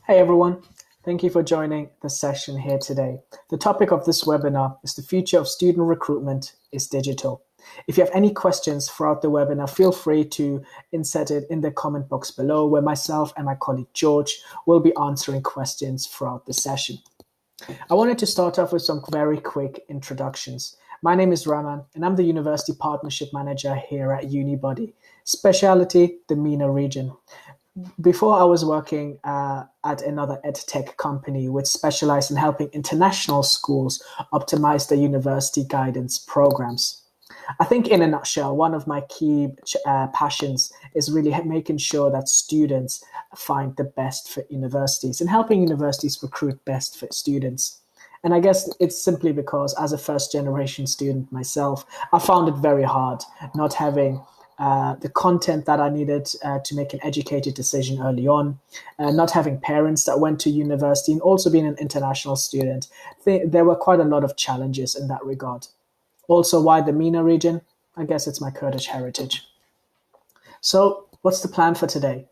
Hey everyone, thank you for joining the session here today. The topic of this webinar is the future of student recruitment is digital. If you have any questions throughout the webinar, feel free to insert it in the comment box below where myself and my colleague George will be answering questions throughout the session. I wanted to start off with some very quick introductions. My name is Raman and I'm the University Partnership Manager here at Unibuddy, speciality the MENA region. Before I was working at another edtech company which specialized in helping international schools optimize their university guidance programs. I think in a nutshell, one of my key passions is really making sure that students find the best fit universities and helping universities recruit best fit students. And I guess it's simply because as a first generation student myself, I found it very hard not having the content that I needed to make an educated decision early on, not having parents that went to university, and also being an international student. There were quite a lot of challenges in that regard. Also, why the MENA region? I guess it's my Kurdish heritage. So, what's the plan for today?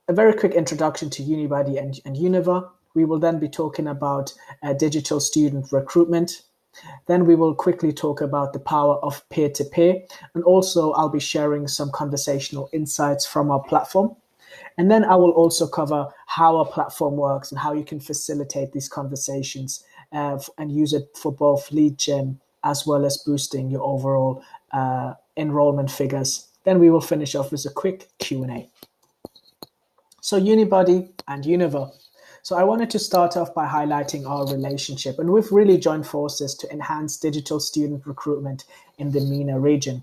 A very quick introduction to Unibuddy and Univer. We will then be talking about digital student recruitment. Then we will quickly talk about the power of peer-to-peer, and also I'll be sharing some conversational insights from our platform. And then I will also cover how our platform works and how you can facilitate these conversations and use it for both lead gen as well as boosting your overall enrollment figures. Then we will finish off with a quick Q&A. So Unibuddy and Univer. So I wanted to start off by highlighting our relationship, and we've really joined forces to enhance digital student recruitment in the MENA region.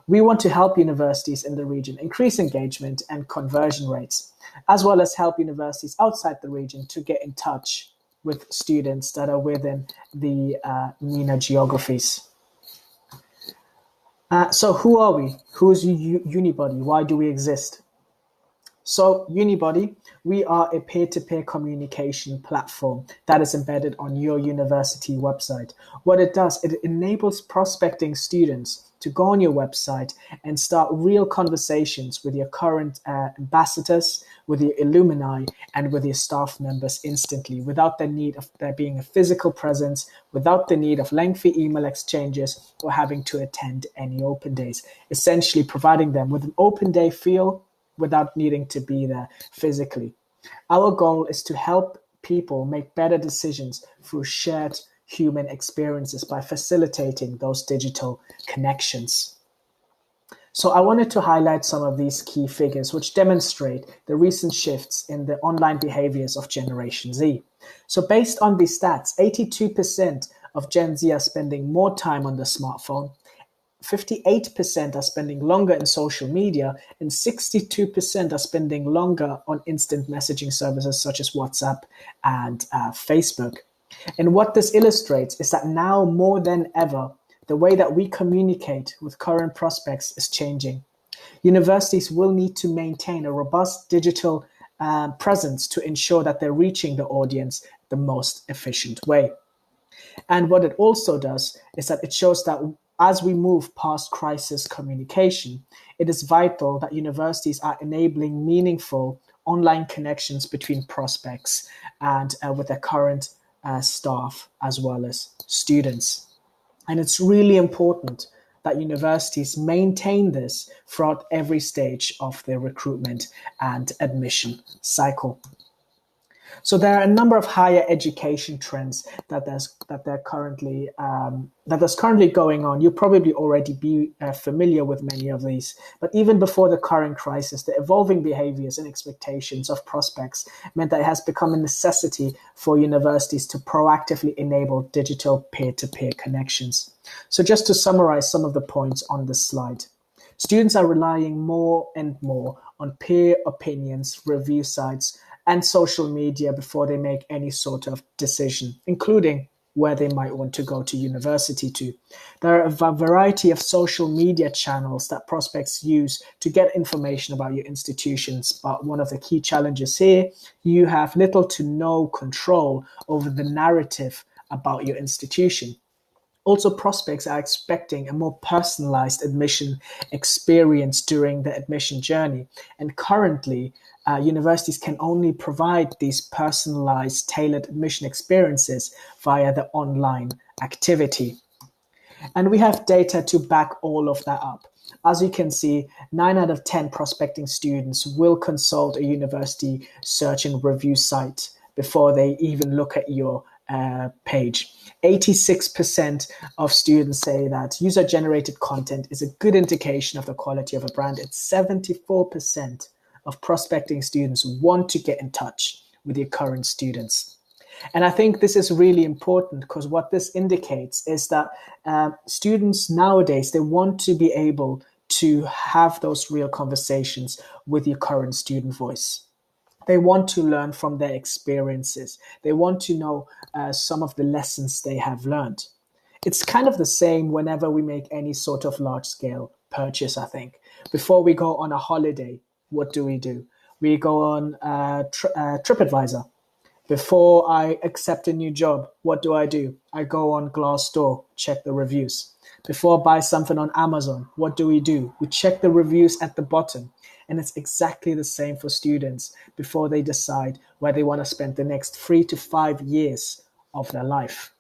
We want to help universities in the region increase engagement and conversion rates, as well as help universities outside the region to get in touch with students that are within the MENA geographies. So who are we? Who is Unibuddy? Why do we exist? So Unibuddy, we are a peer-to-peer communication platform that is embedded on your university website. What it does, it enables prospecting students to go on your website and start real conversations with your current ambassadors, with your alumni, and with your staff members instantly without the need of there being a physical presence, without the need of lengthy email exchanges or having to attend any open days, essentially providing them with an open day feel without needing to be there physically. Our goal is to help people make better decisions through shared human experiences by facilitating those digital connections. So I wanted to highlight some of these key figures which demonstrate the recent shifts in the online behaviors of Generation Z. So based on these stats, 82% of Gen Z are spending more time on the smartphone, 58% are spending longer in social media, and 62% are spending longer on instant messaging services such as WhatsApp and Facebook. And what this illustrates is that now more than ever, the way that we communicate with current prospects is changing. Universities will need to maintain a robust digital presence to ensure that they're reaching the audience the most efficient way. And what it also does is that it shows that as we move past crisis communication, it is vital that universities are enabling meaningful online connections between prospects and with their current staff as well as students. And it's really important that universities maintain this throughout every stage of their recruitment and admission cycle. So there are a number of higher education trends that's currently going on. You'll probably already be familiar with many of these. But even before the current crisis, the evolving behaviors and expectations of prospects meant that it has become a necessity for universities to proactively enable digital peer-to-peer connections. So just to summarize some of the points on this slide. Students are relying more and more on peer opinions, review sites, and social media before they make any sort of decision, including where they might want to go to university to. There are a variety of social media channels that prospects use to get information about your institutions, but one of the key challenges here, you have little to no control over the narrative about your institution. Also, prospects are expecting a more personalized admission experience during the admission journey. And currently, universities can only provide these personalized, tailored admission experiences via the online activity. And we have data to back all of that up. As you can see, 9 out of 10 prospecting students will consult a university search and review site before they even look at your page. 86% of students say that user-generated content is a good indication of the quality of a brand. And 74% of prospecting students want to get in touch with your current students. And I think this is really important because what this indicates is that students nowadays, they want to be able to have those real conversations with your current student voice. They want to learn from their experiences. They want to know some of the lessons they have learned. It's kind of the same whenever we make any sort of large-scale purchase, I think. Before we go on a holiday, what do? We go on TripAdvisor. Before I accept a new job, what do? I go on Glassdoor, check the reviews. Before I buy something on Amazon, what do? We check the reviews at the bottom. And it's exactly the same for students before they decide where they want to spend the next 3 to 5 years of their life.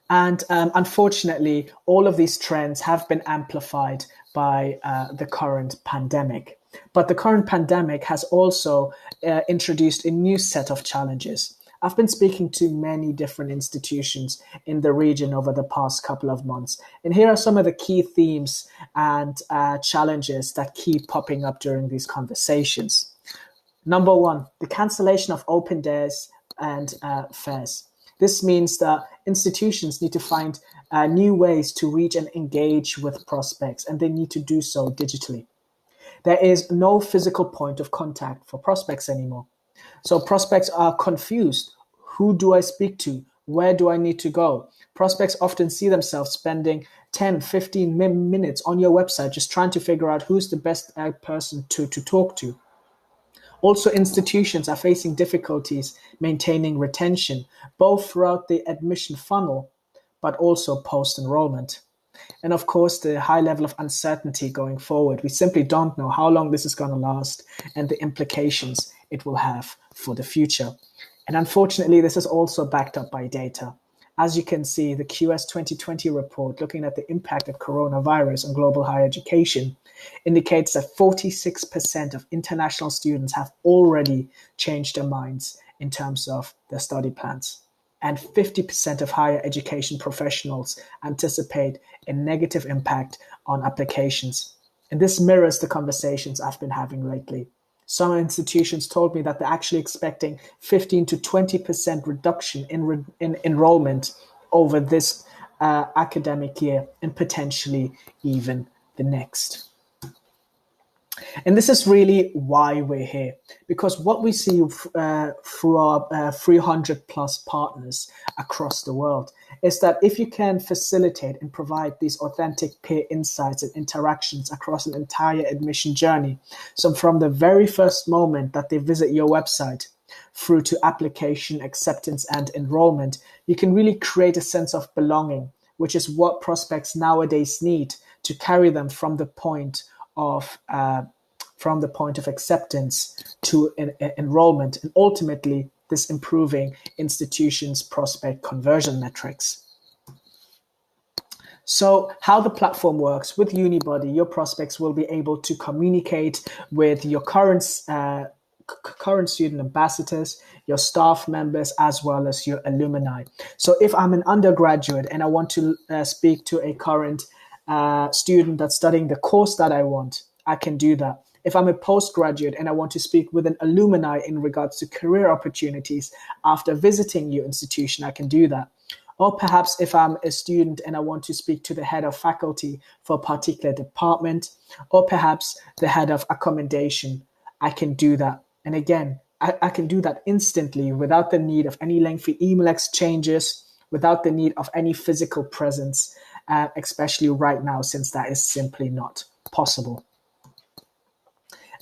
And unfortunately, all of these trends have been amplified by the current pandemic. But the current pandemic has also introduced a new set of challenges. I've been speaking to many different institutions in the region over the past couple of months. And here are some of the key themes and challenges that keep popping up during these conversations. Number one, the cancellation of open days and fairs. This means that institutions need to find new ways to reach and engage with prospects, and they need to do so digitally. There is no physical point of contact for prospects anymore. So prospects are confused. Who do I speak to? Where do I need to go? Prospects often see themselves spending 10, 15 minutes on your website just trying to figure out who's the best person to talk to. Also, institutions are facing difficulties maintaining retention, both throughout the admission funnel, but also post-enrollment. And of course, the high level of uncertainty going forward. We simply don't know how long this is going to last and the implications it will have for the future. And unfortunately, this is also backed up by data. As you can see, the QS 2020 report looking at the impact of coronavirus on global higher education indicates that 46% of international students have already changed their minds in terms of their study plans. And 50% of higher education professionals anticipate a negative impact on applications. And this mirrors the conversations I've been having lately. Some institutions told me that they're actually expecting 15 to 20% reduction in enrollment over this academic year and potentially even the next. And this is really why we're here, because what we see through our 300 plus partners across the world is that if you can facilitate and provide these authentic peer insights and interactions across an entire admission journey, so from the very first moment that they visit your website through to application, acceptance, and enrollment, you can really create a sense of belonging, which is what prospects nowadays need to carry them from the point of acceptance to enrollment, and ultimately this improving institutions' prospect conversion metrics. So how the platform works with Unibuddy, your prospects will be able to communicate with your current student ambassadors, your staff members, as well as your alumni. So if I'm an undergraduate and I want to speak to a current student that's studying the course that I want, I can do that. If I'm a postgraduate and I want to speak with an alumni in regards to career opportunities after visiting your institution, I can do that. Or perhaps if I'm a student and I want to speak to the head of faculty for a particular department, or perhaps the head of accommodation, I can do that. And again, I can do that instantly without the need of any lengthy email exchanges, without the need of any physical presence, especially right now, since that is simply not possible.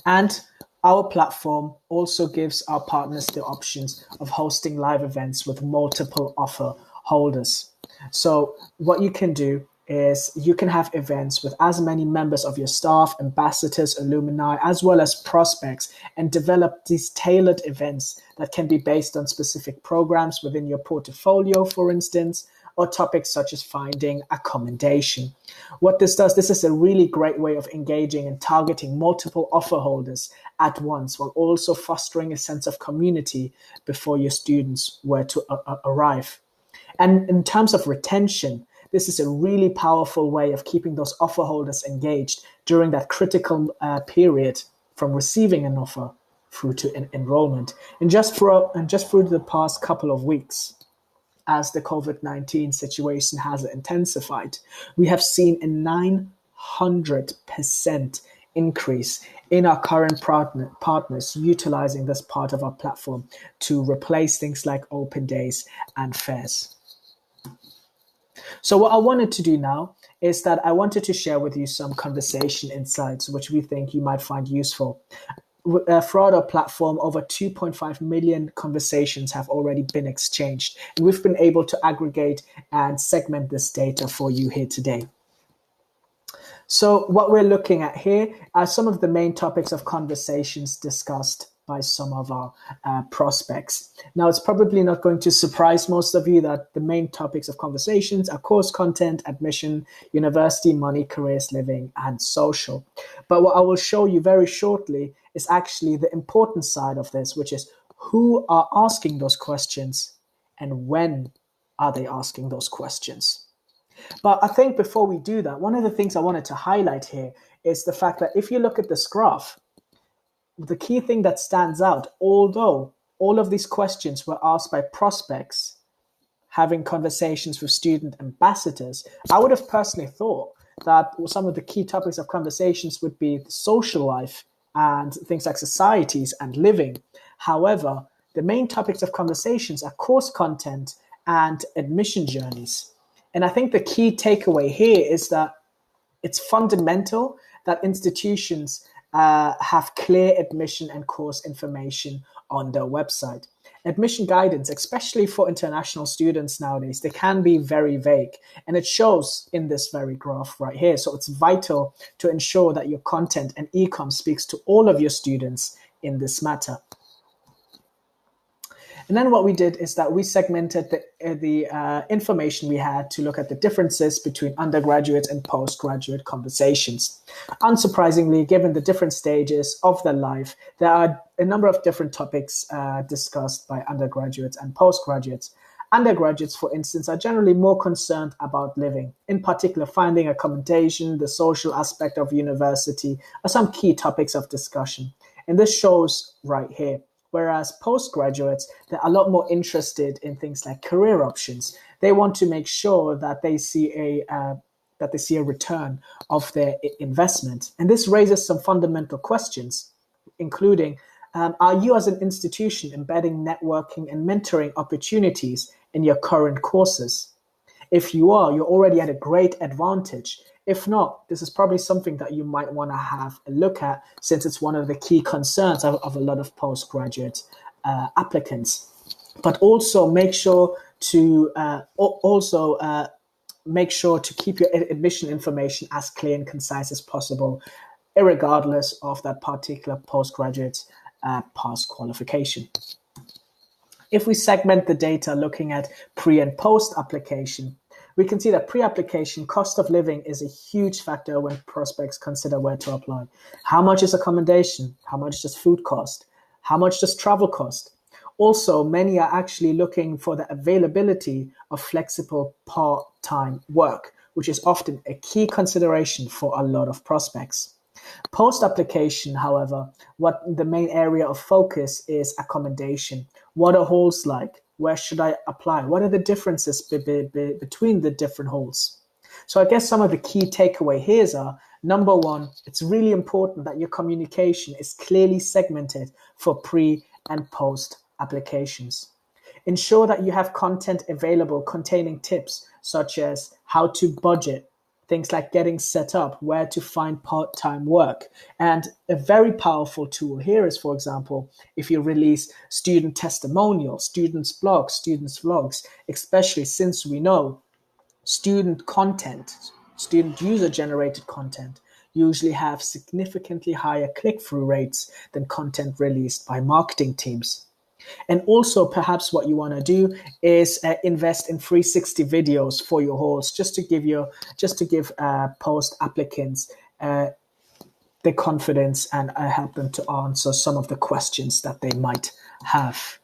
And our platform also gives our partners the options of hosting live events with multiple offer holders. So what you can do is you can have events with as many members of your staff, ambassadors, alumni, as well as prospects, and develop these tailored events that can be based on specific programs within your portfolio, for instance, or topics such as finding accommodation. What this does, this is a really great way of engaging and targeting multiple offer holders at once, while also fostering a sense of community before your students were to arrive. And in terms of retention, this is a really powerful way of keeping those offer holders engaged during that critical period from receiving an offer through to enrollment. And just through the past couple of weeks, as the COVID-19 situation has intensified, we have seen a 900% increase in our current partners utilizing this part of our platform to replace things like open days and fairs. So what I wanted to do now is that I wanted to share with you some conversation insights which we think you might find useful. Throughout our platform, over 2.5 million conversations have already been exchanged, and we've been able to aggregate and segment this data for you here today. So what we're looking at here are some of the main topics of conversations discussed by some of our prospects. Now, it's probably not going to surprise most of you that the main topics of conversations are course content, admission, university, money, careers, living, and social. But what I will show you very shortly is actually the important side of this, which is who are asking those questions and when are they asking those questions. But I think before we do that, one of the things I wanted to highlight here is the fact that if you look at this graph, the key thing that stands out, although all of these questions were asked by prospects having conversations with student ambassadors, I would have personally thought that some of the key topics of conversations would be the social life and things like societies and living. However, the main topics of conversations are course content and admission journeys. And I think the key takeaway here is that it's fundamental that institutions have clear admission and course information on their website. Admission guidance, especially for international students nowadays, they can be very vague, and it shows in this very graph right here. So it's vital to ensure that your content and e-com speaks to all of your students in this matter. And then what we did is that we segmented the information we had to look at the differences between undergraduate and postgraduate conversations. Unsurprisingly, given the different stages of their life, there are a number of different topics discussed by undergraduates and postgraduates. Undergraduates, for instance, are generally more concerned about living. In particular, finding accommodation, the social aspect of university are some key topics of discussion. And this shows right here. Whereas postgraduates, they're a lot more interested in things like career options. They want to make sure that they see a return of their investment. And this raises some fundamental questions, including, are you as an institution embedding networking and mentoring opportunities in your current courses? If you are, you're already at a great advantage. If not, this is probably something that you might want to have a look at, since it's one of the key concerns of a lot of postgraduate applicants. But also make sure to keep your admission information as clear and concise as possible, irregardless of that particular postgraduate pass qualification. If we segment the data looking at pre and post application, we can see that pre-application cost of living is a huge factor when prospects consider where to apply. How much is accommodation? How much does food cost? How much does travel cost? Also, many are actually looking for the availability of flexible part-time work, which is often a key consideration for a lot of prospects. Post-application, however, what the main area of focus is accommodation. What are halls like? Where should I apply? What are the differences between the different halls? So I guess some of the key takeaway here are, number one, it's really important that your communication is clearly segmented for pre and post applications. Ensure that you have content available containing tips such as how to budget, things like getting set up, where to find part-time work. And a very powerful tool here is, for example, if you release student testimonials, students' blogs, students' vlogs, especially since we know Student content, student user-generated content usually have significantly higher click-through rates than content released by marketing teams. And also, perhaps what you want to do is invest in 360 videos for your hosts, just to give post applicants the confidence and help them to answer some of the questions that they might have.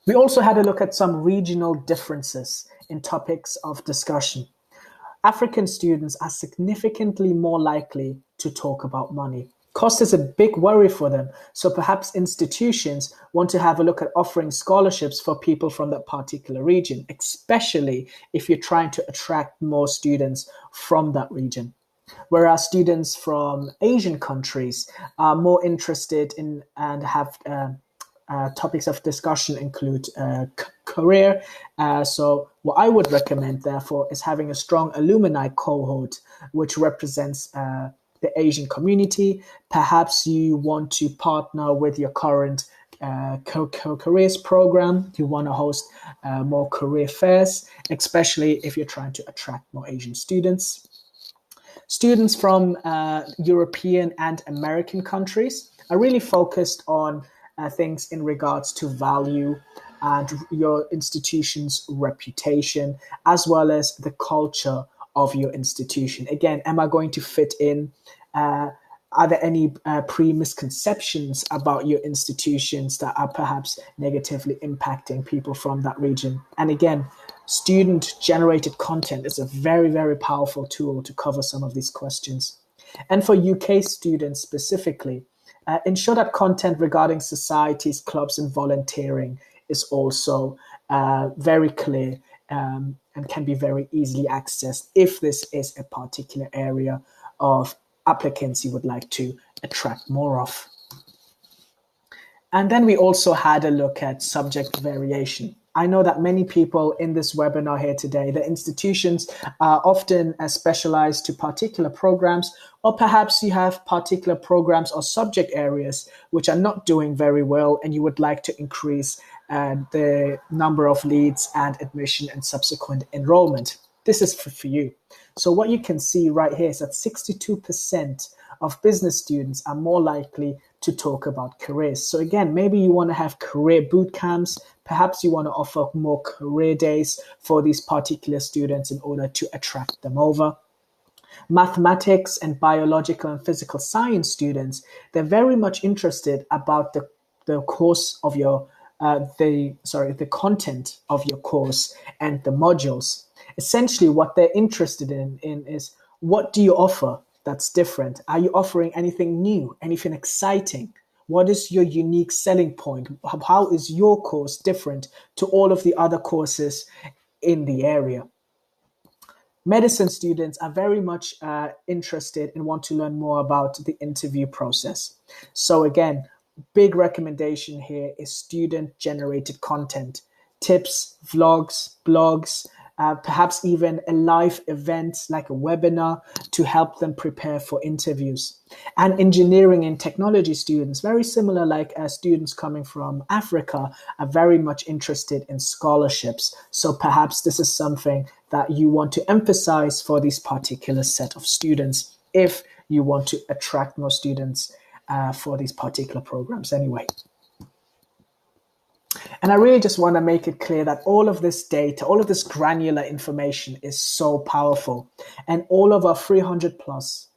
We also had a look at some regional differences in topics of discussion. African students are significantly more likely to talk about money. Cost is a big worry for them, so perhaps institutions want to have a look at offering scholarships for people from that particular region, especially if you're trying to attract more students from that region. Whereas students from Asian countries are more interested in and have topics of discussion include career. So what I would recommend, therefore, is having a strong alumni cohort, which represents the Asian community. Perhaps you want to partner with your current careers program. You want to host more career fairs, especially if you're trying to attract more Asian students. Students from European and American countries are really focused on things in regards to value and your institution's reputation, as well as the culture of your institution. Again, am I going to fit in? Are there any pre-misconceptions about your institutions that are perhaps negatively impacting people from that region? And again, student-generated content is a very, very powerful tool to cover some of these questions. And for UK students specifically, ensure that content regarding societies, clubs, and volunteering is also very clear and can be very easily accessed if this is a particular area of applicants you would like to attract more of. And then we also had a look at subject variation. I know that many people in this webinar here today, the institutions are often specialized to particular programs, or perhaps you have particular programs or subject areas which are not doing very well and you would like to increase the number of leads and admission and subsequent enrollment. This is for you. So what you can see right here is that 62% of business students are more likely to talk about careers. So again, maybe you want to have career boot camps. Perhaps you want to offer more career days for these particular students in order to attract them over. Mathematics and biological and physical science students, they're very much interested about the course of your the content of your course and the modules. Essentially, what they're interested in is, what do you offer that's different? Are you offering anything new, anything exciting? What is your unique selling point? How is your course different to all of the other courses in the area? Medicine students are very much interested and want to learn more about the interview process. So again, big recommendation here is student-generated content, tips, vlogs, blogs, perhaps even a live event like a webinar to help them prepare for interviews. And engineering and technology students, very similar like students coming from Africa, are very much interested in scholarships. So perhaps this is something that you want to emphasize for this particular set of students if you want to attract more students for these particular programs anyway. And I really just want to make it clear that all of this data, all of this granular information is so powerful. And all of our 300 plus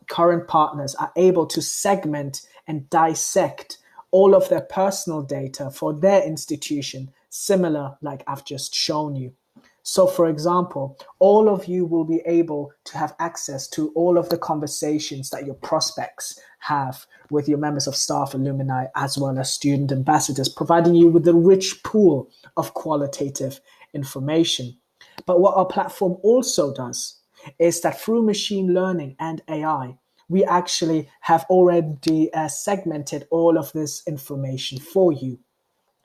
current partners are able to segment and dissect all of their personal data for their institution, similar like I've just shown you. So for example, all of you will be able to have access to all of the conversations that your prospects have with your members of staff, alumni, as well as student ambassadors, providing you with a rich pool of qualitative information. But what our platform also does is that through machine learning and AI, we actually have already segmented all of this information for you.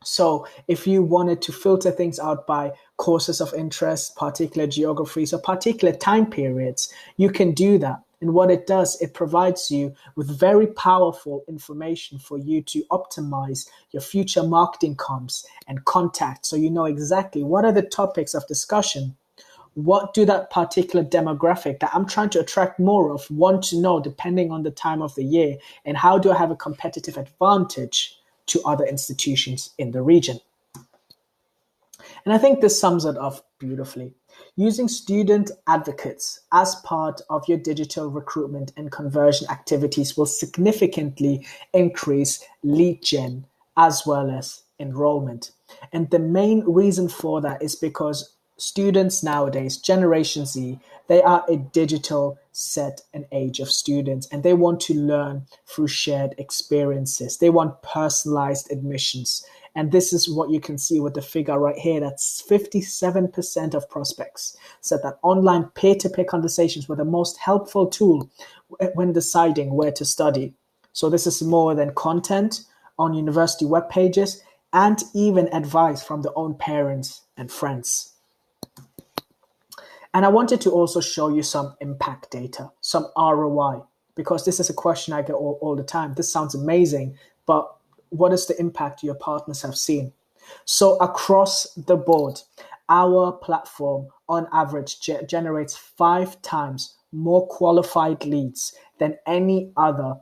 So if you wanted to filter things out by courses of interest, particular geographies, or particular time periods, you can do that. And what it does, it provides you with very powerful information for you to optimize your future marketing comms and contacts. So you know exactly what are the topics of discussion. What do that particular demographic that I'm trying to attract more of want to know depending on the time of the year? And how do I have a competitive advantage to other institutions in the region? And I think this sums it up beautifully. Using student advocates as part of your digital recruitment and conversion activities will significantly increase lead gen as well as enrollment. And the main reason for that is because students nowadays, Generation Z, they are a digital set and age of students, and they want to learn through shared experiences. They want personalized admissions. And this is what you can see with the figure right here. That's 57% of prospects said that online peer-to-peer conversations were the most helpful tool when deciding where to study. So this is more than content on university web pages and even advice from their own parents and friends. And I wanted to also show you some impact data, some ROI, because this is a question I get all the time. This sounds amazing, but what is the impact your partners have seen? So across the board, our platform on average generates 5 times more qualified leads than any other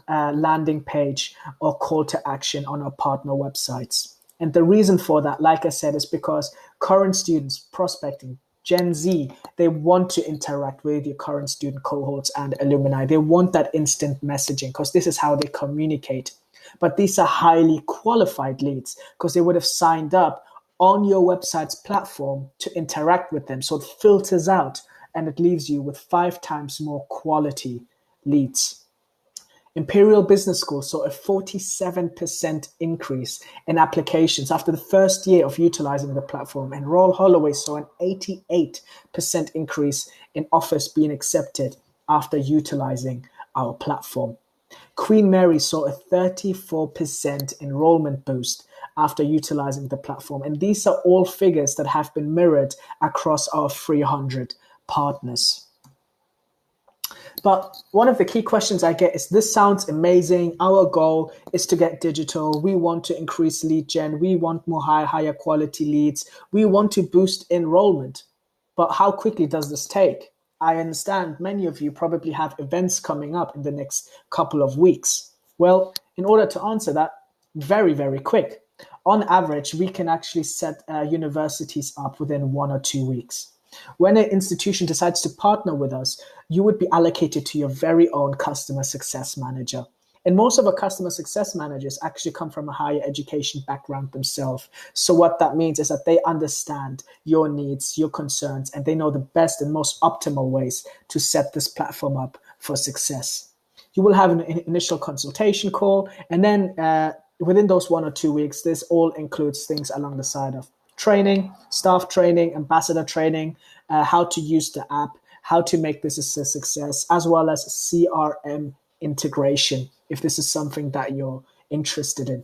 landing page or call to action on our partner websites. And the reason for that, like I said, is because current students prospecting, Gen Z, they want to interact with your current student cohorts and alumni. They want that instant messaging because this is how they communicate. But these are highly qualified leads because they would have signed up on your website's platform to interact with them. So it filters out and it leaves you with 5 times more quality leads. Imperial Business School saw a 47% increase in applications after the first year of utilizing the platform, and Royal Holloway saw an 88% increase in offers being accepted after utilizing our platform. Queen Mary saw a 34% enrollment boost after utilizing the platform, and these are all figures that have been mirrored across our 300 partners. But one of the key questions I get is, this sounds amazing. Our goal is to get digital. We want to increase lead gen. We want more higher quality leads. We want to boost enrollment. But how quickly does this take? I understand many of you probably have events coming up in the next couple of weeks. Well, in order to answer that, very, very quick. On average, we can actually set universities up within 1 or 2 weeks. When an institution decides to partner with us, you would be allocated to your very own customer success manager. And most of our customer success managers actually come from a higher education background themselves. So what that means is that they understand your needs, your concerns, and they know the best and most optimal ways to set this platform up for success. You will have an initial consultation call, and then within those 1 or 2 weeks, this all includes things along the side of training, staff training, ambassador training, how to use the app, how to make this a success, as well as CRM integration, if this is something that you're interested in.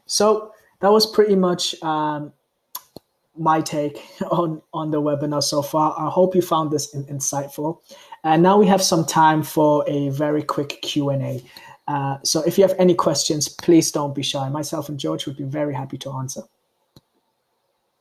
So that was pretty much my take on the webinar so far. I hope you found this insightful. And now we have some time for a very quick Q&A. So if you have any questions, please don't be shy. Myself and George would be very happy to answer.